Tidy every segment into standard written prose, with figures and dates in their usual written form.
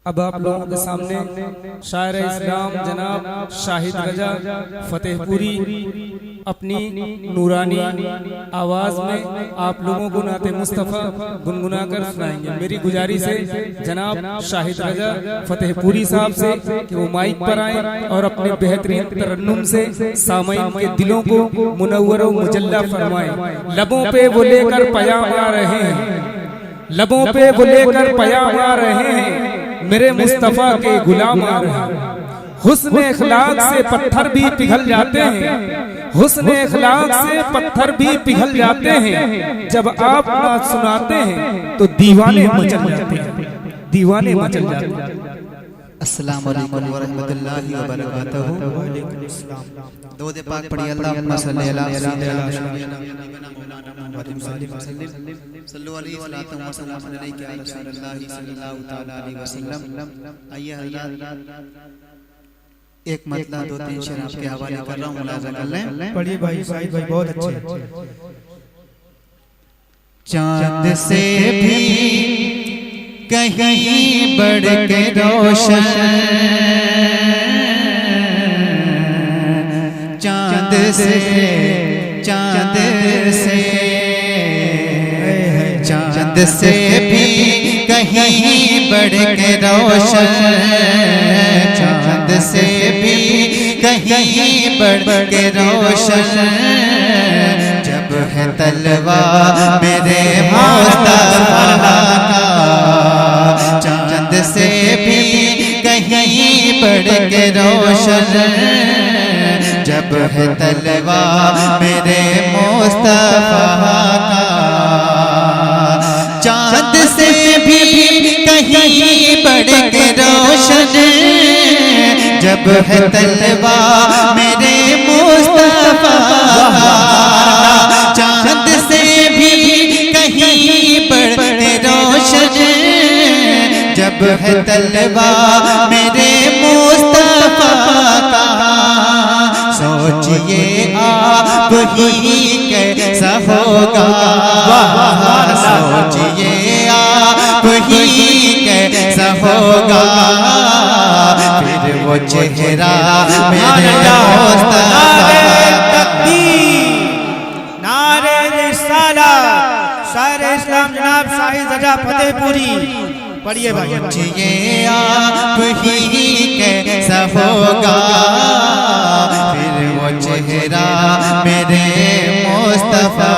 अब आप लोगों के सामने शायर इस्लाम जनाब शाहिद रजा फतेहपुरी अपनी नूरानी आवाज में आप लोगों को नाते मुस्तफ़ा गुनगुना कर सुनाएंगे। मेरी गुजारिश है जनाब शाहिद रजा फतेहपुरी साहब से कि वो माइक पर आए और अपने बेहतरीन तरन्नुम से सामईन के दिलों को मुनव्वर व मुजल्ला फरमाएं। लबों पे वो लेकर पयाम आ रहे हैं, लबों पे वो लेकर पयाम आ रहे हैं, मेरे मुस्तफ़ा के गुलाम आ रहे हैं। हुस्न इखलाक से पत्थर भी पिघल जाते हैं, हुस्न इखलाक से पत्थर भी पिघल जाते हैं। जब आप नात सुनाते हैं तो दीवाने मचल जाते हैं, दीवाने मचल जाते हैं। अस्सलाम वालेकुम व रहमतुल्लाहि व बरकातहू। दरूद पाक पढ़िए। अल्लाहुम्मा सल्ली अला सल्लु अलैहि व सल्लम अलैहि या रसूलल्लाह सल्लल्लाहु तआला अलैहि वसल्लम। आइए हज़रात एक मतलब दो तीन शेर आपके हवाले कर रहा हूं, मुलाज़ा कर लें। पढ़िए भाई साहिद भाई, बहुत अच्छे। चांद से भी कहीं बढ़ के रोशन, चांद से चांद से चांद से भी कहीं बढ़ के रोशन, चांद से भी कहीं बढ़ के रोशन। जब है तलवा मेरे मुस्तफ़ा का, चांद से भी कहीं बढ़ के रोशन। जब है तलवा मेरे मुस्तफ़ा का, चांद से भी कहीं बढ़ के रोशन। जब है तलवा मेरे मुस्तफ़ा का, चांद से भी कहीं बढ़ के रोशन। जब है तलवा मेरे मुस्तफ़ा का, सोचिए आप ही कैसा होगा, सोचिए आप ही कैसा होगा। फिर वो चेहरा मेरे मुस्तफ़ा का। नारे रिसालत शायर इस्लाम जनाब शाहिद रजा फतेहपुरी। पढ़िए भाई। सोचिए आप ही कैसा होगा, फिर वो चेहरा मेरे मुस्तफ़ा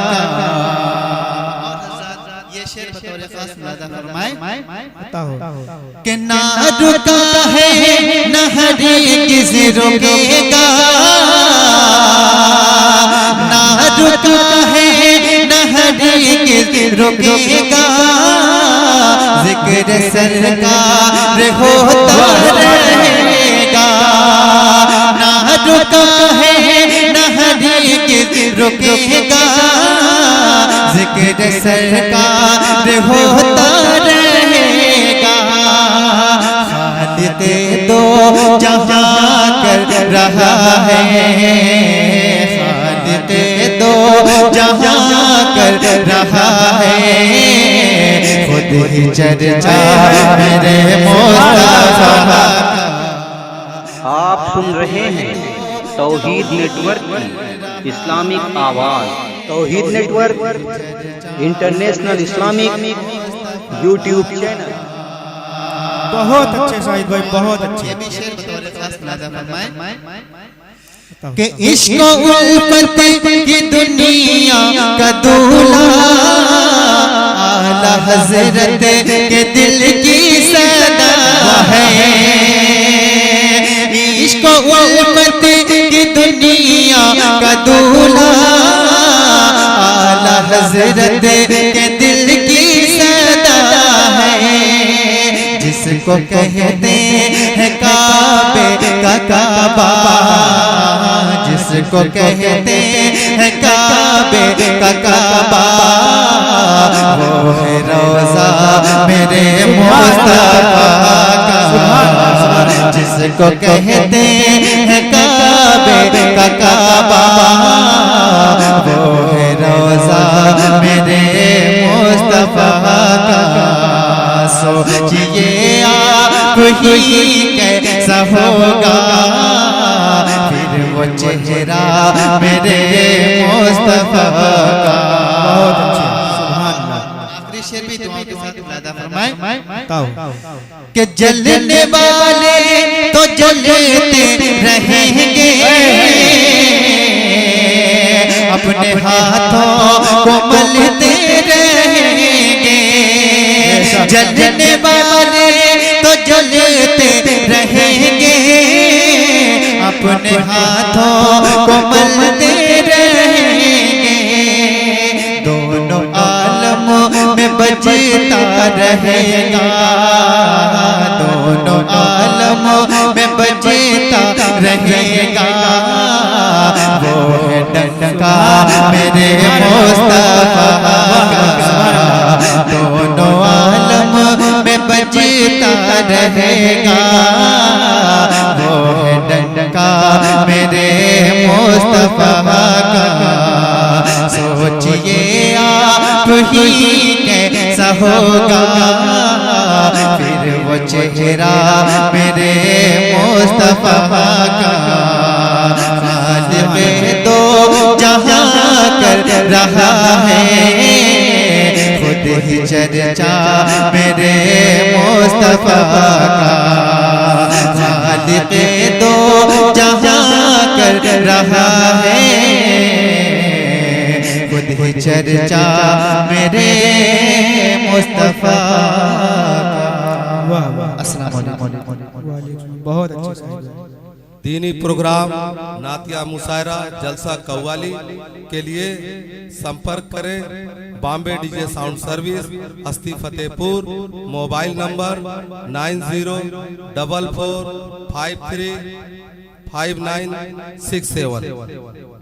का। ये शेर बतौर खास मुलाज़ा फरमाए कि ना रुका है ना हरगिज़ रुकेगा, ना रुका है ना हरगिज़ रुकेगा। ज़िक्र सरकार होता रहेगा, ना रुका है ना हरगिज़ रुकेगा। ज़िक्र सरकार होता रहेगा। खालिक़ दो जहां कर रहा है, खालिक़ दो जहां कर रहा है। खुद ही चर्चा मेरे मुस्तफ़ा का। आप सुन रहे हैं तौहीद नेटवर्क की इस्लामिक आवाज़। Tauheed network international Islamic YouTube channel. बहुत अच्छे शाहिद भाई, बहुत अच्छे। कि इश्क़ उल्फत की दुनिया का दूल्हा, आला हज़रत के दिल की सदा है। इश्क़ उल्फत की दुनिया का दूल्हा, आला हज़रत के दिल की सदा है। जिसको कहते हैं काबे का काबा, जिसको कहते हैं काबे का काबा, वो है रोज़ा मेरे मुस्तफ़ा का। जिसको कहते हैं काबे का काबा, वो है रोज़ा मेरे मुस्तफ़ा का। सोचिए ही कैसा होगा फिर वो चेहरा मेरे मुस्तफा का। आखिरी शेर भी दुआ के साथ मुलादा फरमाए कि जलने वाले तो जलते रहेंगे अपने हाथों को मलते रहेंगे। जलने वाले तो जलते रहेंगे अपने हाथों को मलते रहेंगे। दोनों आलमों में बजता रहेगा दोनों आलमों में बजता रहेगा वो है डंका मेरे मुस्तफा का। दोनों आलमों में बजता रहेगा वो है डंका मेरे मुस्तफा का। सोचिए आप ही कैसा होगा फिर वो चेहरा मेरे मुस्तफा का। खालिक़े दो जहां कर रहा है खुद ही चर्चा मेरे मुस्तफा का। खालिक़े दो जहां कर रहा है खुद ही चर्चा मेरे मुस्तफा का। अस्सलाम वालेकुम। बहुत अच्छे दीनी प्रोग्राम नातिया मुशायरा जलसा कव्वाली के लिए संपर्क करें बॉम्बे डीजे साउंड सर्विस हस्ती फतेहपुर। Mobile number 9044535967।